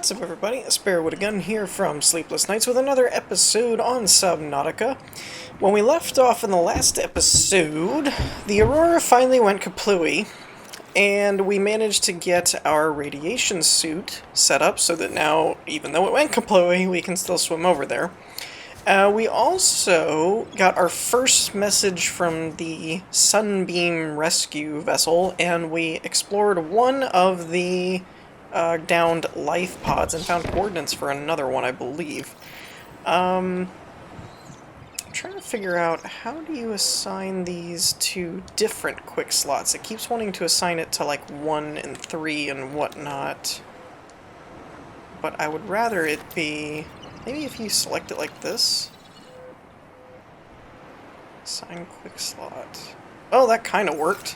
What's up, everybody? Spare with a Gun here from Sleepless Nights with another episode on Subnautica. When we left off in the last episode, the Aurora finally went kaplooey, and we managed to get our radiation suit set up so that now, even though it went kaplooey, we can still swim over there. We also got our first message from the Sunbeam rescue vessel, and we explored one of the downed life pods and found coordinates for another one, I believe. I'm trying to figure out how do you assign these to different quick slots. It keeps wanting to assign it to like 1 and 3 and whatnot. But I would rather it be... maybe if you select it like this. Assign quick slot. Oh, that kind of worked.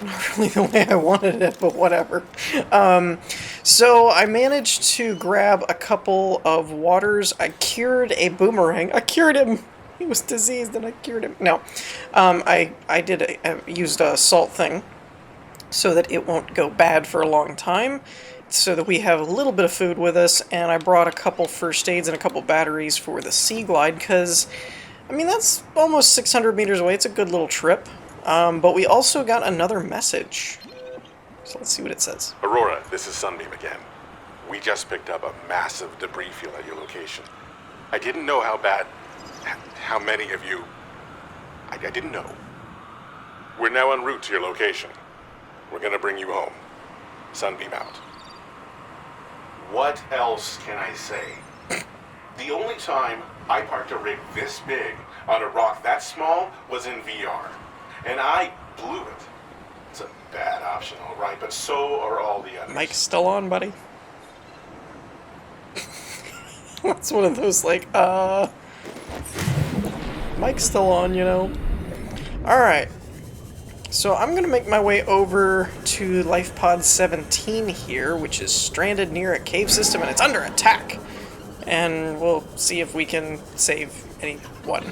Not really the way I wanted it, but whatever. So I managed to grab a couple of waters. I cured a boomerang. I cured him! He was diseased and I cured him. No. I used a salt thing so that it won't go bad for a long time, so that we have a little bit of food with us, and I brought a couple first aids and a couple batteries for the sea glide, because, I mean, that's almost 600 meters away. It's a good little trip. But we also got another message. So let's see what it says. Aurora, this is Sunbeam again. We just picked up a massive debris field at your location. I didn't know how many of you... I didn't know. We're now en route to your location. We're gonna bring you home. Sunbeam out. What else can I say? The only time I parked a rig this big on a rock that small was in VR. And I blew it. It's a bad option, all right, but so are all the others. Mike's still on, buddy. That's one of those, like, Mike's still on, you know. Alright. So I'm gonna make my way over to lifepod 17 here, which is stranded near a cave system, and it's under attack. And we'll see if we can save anyone.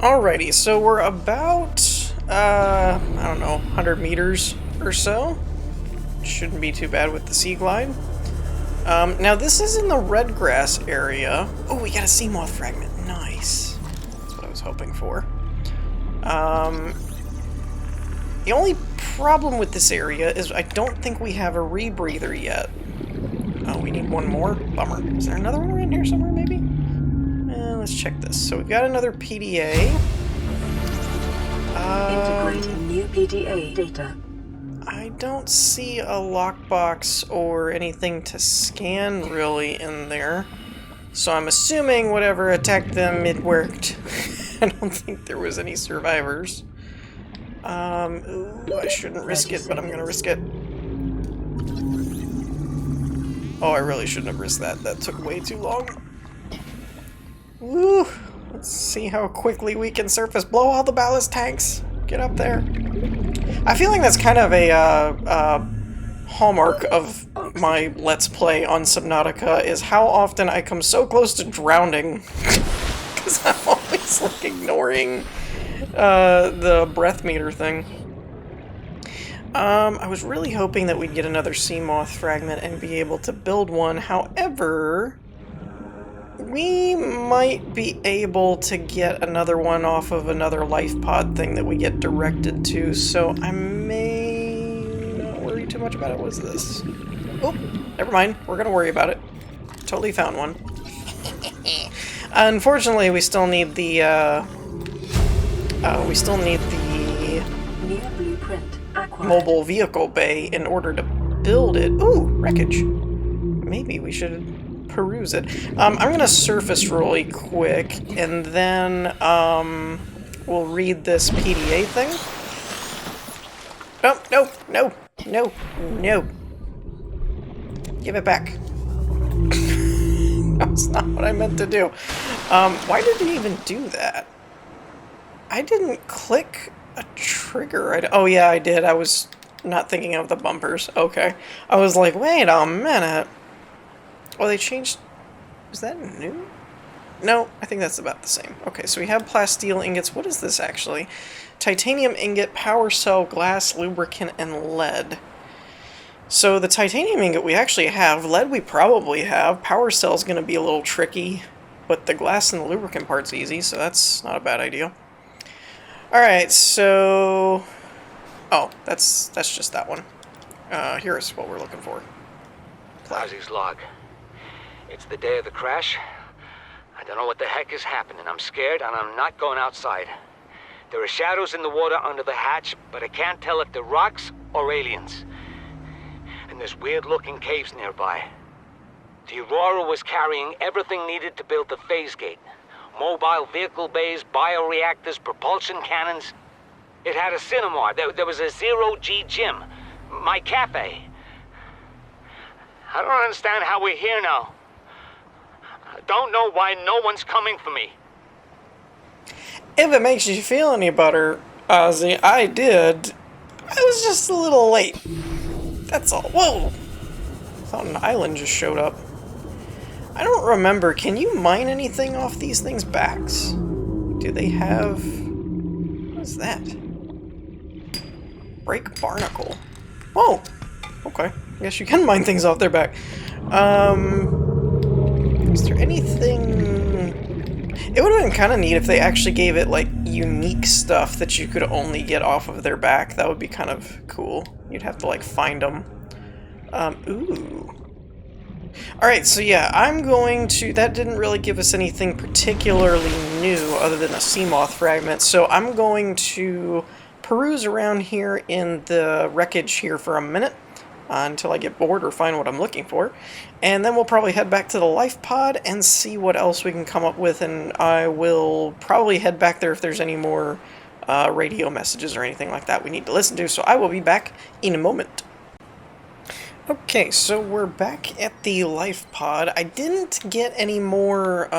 Alrighty, so we're about, I don't know, 100 meters or so. Shouldn't be too bad with the sea glide. Now this is in the red grass area. Oh, we got a Seamoth fragment. Nice. That's what I was hoping for. The only problem with this area is I don't think we have a rebreather yet. Oh, we need one more? Bummer. Is there another one around here somewhere, maybe? Let's check this. So we've got another PDA. Integrating new PDA data. I don't see a lockbox or anything to scan really in there. So I'm assuming whatever attacked them, it worked. I don't think there was any survivors. Ooh, I shouldn't risk it, but I'm gonna risk it. Oh, I really shouldn't have risked that. That took way too long. Woo! Let's see how quickly we can surface. Blow all the ballast tanks. Get up there. I feel like that's kind of a hallmark of my Let's Play on Subnautica, is how often I come so close to drowning. Because I'm always like ignoring the breath meter thing. I was really hoping that we'd get another Seamoth fragment and be able to build one. However, we might be able to get another one off of another life pod thing that we get directed to, so I may not worry too much about it. What is this? Oh, never mind. We're gonna worry about it. Totally found one. Unfortunately, we still need the, New blueprint acquired. mobile vehicle bay in order to build it. Ooh, wreckage. Maybe we should peruse it. I'm gonna surface really quick, and then we'll read this PDA thing. Oh, no, no, no, no. Give it back. That's not what I meant to do. Why did it even do that? I didn't click a trigger. Oh yeah, I did. I was not thinking of the bumpers. Okay. I was like, wait a minute. Oh, they changed... is that new? No, I think that's about the same. Okay, so we have plasteel ingots. What is this, actually? Titanium ingot, power cell, glass, lubricant, and lead. So the titanium ingot we actually have, lead we probably have, power cell's going to be a little tricky, but the glass and the lubricant part's easy, so that's not a bad idea. Alright, so... Oh, that's just that one. Here's what we're looking for. Ozzy's log. It's the day of the crash. I don't know what the heck is happening. I'm scared and I'm not going outside. There are shadows in the water under the hatch, but I can't tell if they're rocks or aliens. And there's weird-looking caves nearby. The Aurora was carrying everything needed to build the phase gate. Mobile vehicle bays, bioreactors, propulsion cannons. It had a cinema. There was a zero-G gym. My cafe. I don't understand how we're here now. I don't know why no one's coming for me. If it makes you feel any better, Ozzy, I did. I was just a little late. That's all. Whoa! I thought an island just showed up. I don't remember. Can you mine anything off these things' backs? Do they have... What is that? Break barnacle. Oh! Okay. I guess you can mine things off their back. Is there anything... It would have been kind of neat if they actually gave it, like, unique stuff that you could only get off of their back. That would be kind of cool. You'd have to, like, find them. Ooh. Alright, so yeah, I'm going to... That didn't really give us anything particularly new other than a Seamoth fragment, so I'm going to peruse around here in the wreckage here for a minute until I get bored or find what I'm looking for. And then we'll probably head back to the lifepod and see what else we can come up with, and I will probably head back there if there's any more radio messages or anything like that we need to listen to, so I will be back in a moment. Okay, so we're back at the lifepod. I didn't get any more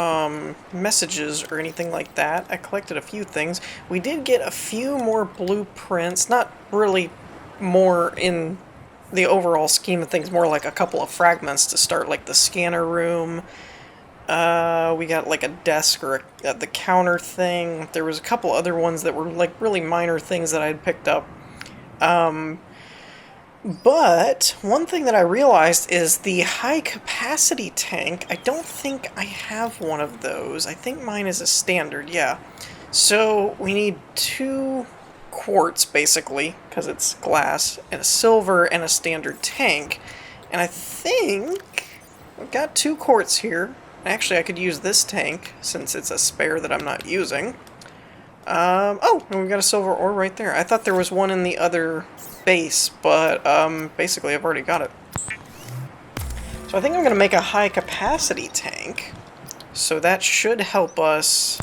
messages or anything like that. I collected a few things. We did get a few more blueprints, not really more in the overall scheme of things, more like a couple of fragments to start, like the scanner room. We got like a desk or the counter thing. There was a couple other ones that were like really minor things that I had picked up. But one thing that I realized is the high capacity tank. I don't think I have one of those. I think mine is a standard, yeah. So we need 2 quartz, basically, because it's glass, and a silver, and a standard tank. And I think I've got 2 quartz here. Actually, I could use this tank, since it's a spare that I'm not using. Oh, and we've got a silver ore right there. I thought there was one in the other base, but, basically I've already got it. So I think I'm going to make a high-capacity tank. So that should help us...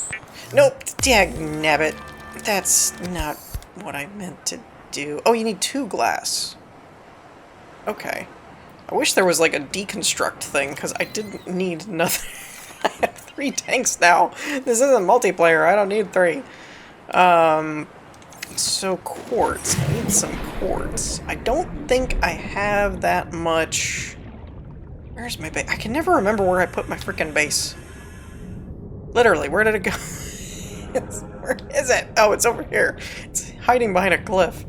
Nope, dagnabbit. That's not what I meant to do. Oh, you need 2 glass. Okay. I wish there was like a deconstruct thing, because I didn't need nothing. I have 3 tanks now. This isn't multiplayer. I don't need 3. So quartz. I need some quartz. I don't think I have that much... Where's my base? I can never remember where I put my freaking base. Literally, where did it go? Where is it? Oh, it's over here. It's hiding behind a cliff.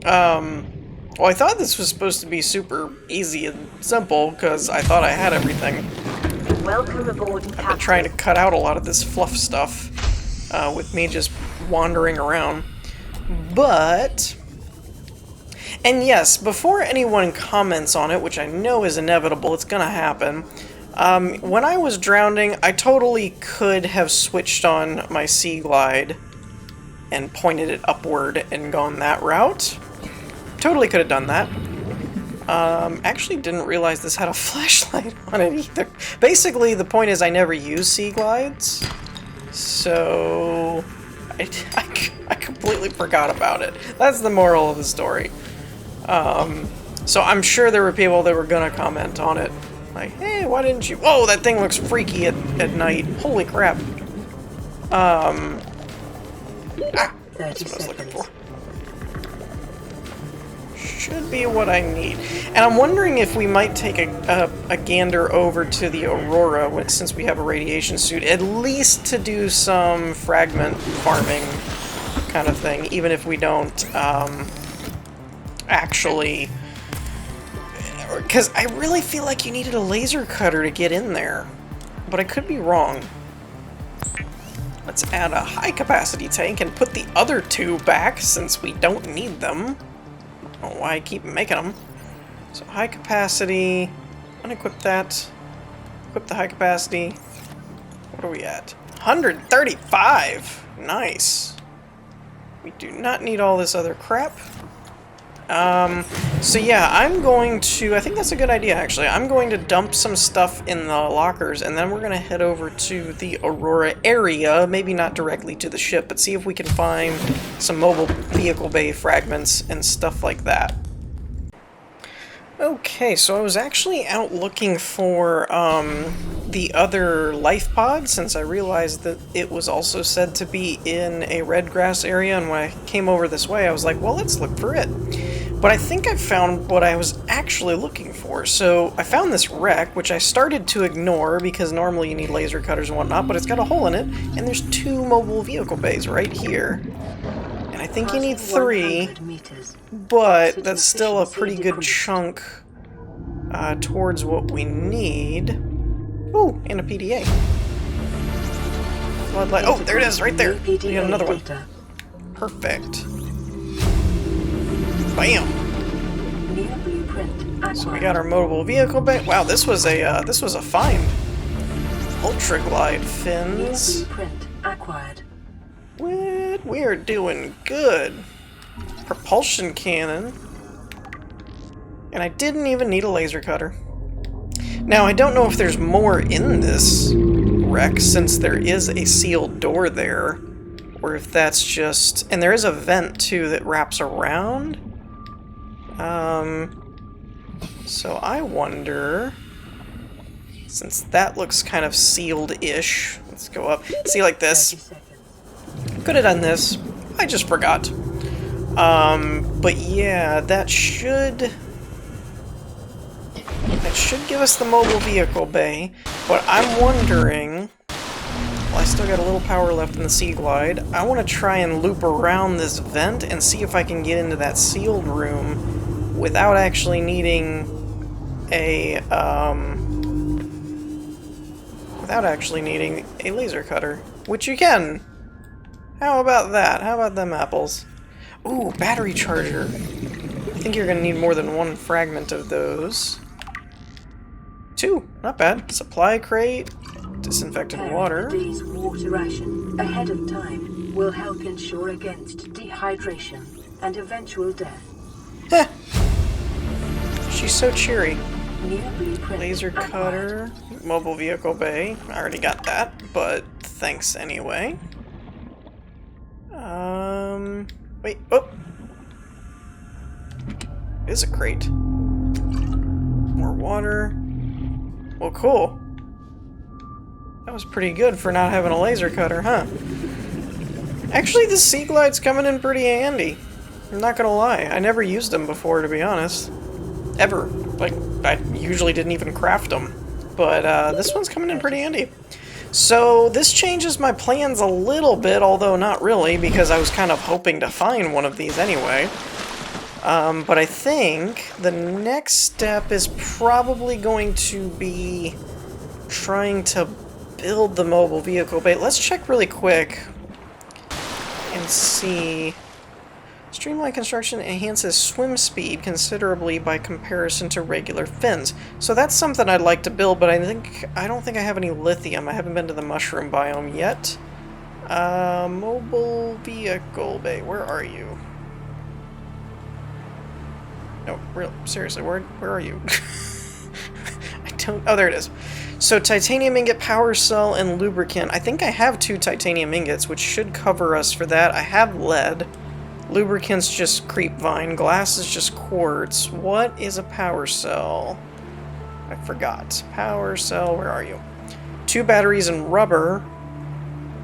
Well, I thought this was supposed to be super easy and simple, because I thought I had everything. Welcome aboard, I've been trying to cut out a lot of this fluff stuff, with me just wandering around. But... And yes, before anyone comments on it, which I know is inevitable, it's gonna happen, when I was drowning, I totally could have switched on my Sea Glide and pointed it upward and gone that route. Totally could have done that. Actually didn't realize this had a flashlight on it either. Basically, the point is I never use Sea Glides, so I completely forgot about it. That's the moral of the story. So I'm sure there were people that were gonna comment on it. Like, hey, why didn't you? Whoa, that thing looks freaky at night. Holy crap. That's what I was looking for. Should be what I need. And I'm wondering if we might take a gander over to the Aurora, since we have a radiation suit, at least to do some fragment farming kind of thing, even if we don't actually Because I really feel like you needed a laser cutter to get in there. But I could be wrong. Let's add a high capacity tank and put the other two back since we don't need them. I don't know why I keep making them. So high capacity, unequip that. Equip the high capacity. What are we at? 135! Nice. We do not need all this other crap. So yeah, I'm going to, I think that's a good idea actually. I'm going to dump some stuff in the lockers and then we're going to head over to the Aurora area, maybe not directly to the ship, but see if we can find some mobile vehicle bay fragments and stuff like that. Okay, so I was actually out looking for the other life pod, since I realized that it was also said to be in a red grass area, and when I came over this way I was like, well, let's look for it. But I think I found what I was actually looking for. So I found this wreck, which I started to ignore because normally you need laser cutters and whatnot, but it's got a hole in it, and there's 2 mobile vehicle bays right here. And I think you need 3, but that's still a pretty good chunk towards what we need. Ooh, and a PDA. Floodlight. Oh, there it is, right there. We got another one. Perfect. Bam. So we got our mobile vehicle bay. Wow, this was a find. Ultra glide fins. What? We are doing good. Propulsion cannon. And I didn't even need a laser cutter. Now, I don't know if there's more in this wreck, since there is a sealed door there, or if that's just... And there is a vent, too, that wraps around. So I wonder... Since that looks kind of sealed-ish, let's go up. See, like this. Could have done this. I just forgot. But yeah, that should give us the mobile vehicle bay, but I'm wondering, well, I still got a little power left in the Sea Glide, I want to try and loop around this vent and see if I can get into that sealed room without actually needing a, laser cutter, which you can. How about that? How about them apples? Ooh, battery charger. I think you're going to need more than 1 fragment of those. 2, not bad. Supply crate, disinfected water. Today's water ration ahead of time will help ensure against dehydration and eventual death. Heh. She's so cheery. Laser cutter, mobile vehicle bay. I already got that, but thanks anyway. Wait, oh! It is a crate. More water. Well, cool. That was pretty good for not having a laser cutter, huh? Actually, the Sea Glide's coming in pretty handy. I'm not gonna lie. I never used them before, to be honest. Ever. Like, I usually didn't even craft them. But, this one's coming in pretty handy. So, this changes my plans a little bit, although not really, because I was kind of hoping to find one of these anyway. But I think the next step is probably going to be trying to build the mobile vehicle bay. Let's check really quick and see. Streamlined construction enhances swim speed considerably by comparison to regular fins. So that's something I'd like to build, but I don't think I have any lithium. I haven't been to the mushroom biome yet. Mobile vehicle bay, where are you? No, seriously, where are you? I don't... Oh, there it is. So, titanium ingot, power cell, and lubricant. I think I have 2 titanium ingots, which should cover us for that. I have lead. Lubricant's just creep vine. Glass is just quartz. What is a power cell? I forgot. Power cell, where are you? 2 batteries and rubber.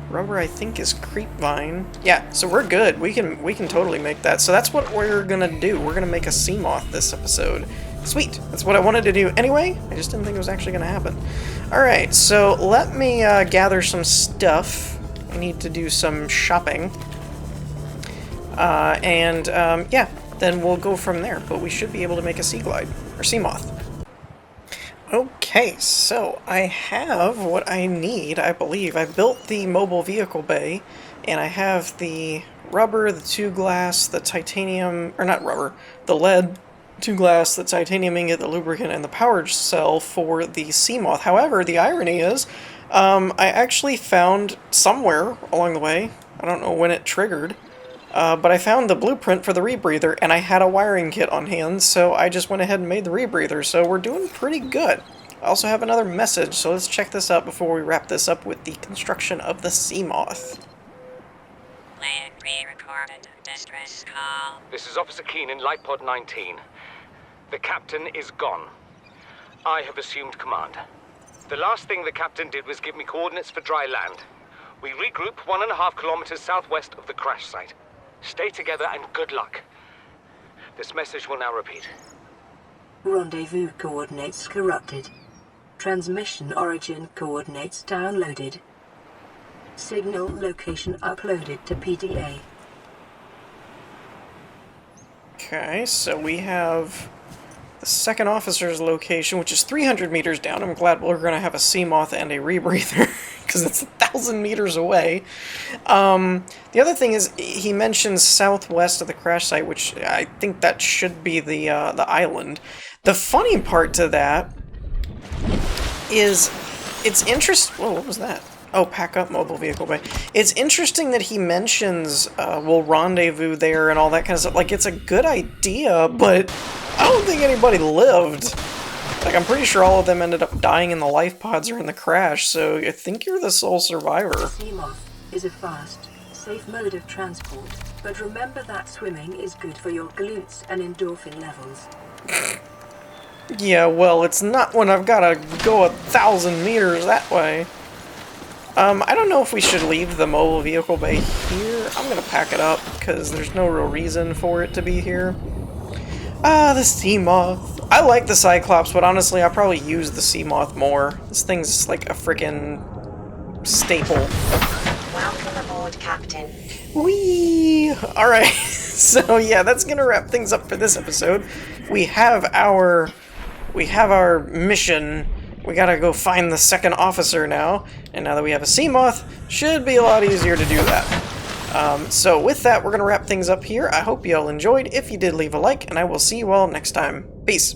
Rubber, I think, is creep vine. Yeah, so we're good. We can totally make that. So that's what we're gonna do. We're gonna make a Seamoth this episode. Sweet. That's what I wanted to do anyway. I just didn't think it was actually gonna happen. Alright, so let me gather some stuff. I need to do some shopping. Yeah, then we'll go from there. But we should be able to make a Sea Glide. Or Seamoth. Okay, so I have what I need, I believe. I built the mobile vehicle bay, and I have the rubber, the 2-glass, the titanium, or not rubber, the lead, 2-glass, the titanium ingot, the lubricant, and the power cell for the Seamoth. However, the irony is, I actually found somewhere along the way, I don't know when it triggered, but I found the blueprint for the rebreather, and I had a wiring kit on hand, so I just went ahead and made the rebreather, so we're doing pretty good. I also have another message, so let's check this out before we wrap this up with the construction of the Seamoth. Plan pre-recorded distress call. This is Officer Keenan, lifepod 19. The captain is gone. I have assumed command. The last thing the captain did was give me coordinates for dry land. We regroup 1.5 kilometers southwest of the crash site. Stay together and good luck. This message will now repeat. Rendezvous coordinates corrupted. Transmission origin coordinates downloaded. Signal location uploaded to PDA. Okay, so we have the second officer's location, which is 300 meters down. I'm glad we're going to have a Seamoth and a rebreather, because it's 1,000 meters away. The other thing is, he mentions southwest of the crash site, which I think that should be the island. The funny part to that is, it's interesting... Whoa, what was that? Oh, pack up mobile vehicle bay. It's interesting that he mentions we'll rendezvous there and all that kind of stuff. Like, it's a good idea, but I don't think anybody lived. Like, I'm pretty sure all of them ended up dying in the life pods or in the crash, so I think you're the sole survivor. Seamoth is a fast, safe mode of transport, but remember that swimming is good for your glutes and endorphin levels. Yeah, well, it's not when I've got to go 1,000 meters that way. I don't know if we should leave the mobile vehicle bay here. I'm gonna pack it up, because there's no real reason for it to be here. Ah, the Seamoth. I like the Cyclops, but honestly, I probably use the Seamoth more. This thing's like a freaking staple. Welcome aboard, Captain. Whee! Alright, so yeah, that's gonna wrap things up for this episode. We have our mission. We gotta go find the second officer now, and now that we have a Seamoth, should be a lot easier to do that. So with that, we're gonna wrap things up here. I hope you all enjoyed. If you did, leave a like, and I will see you all next time. Peace!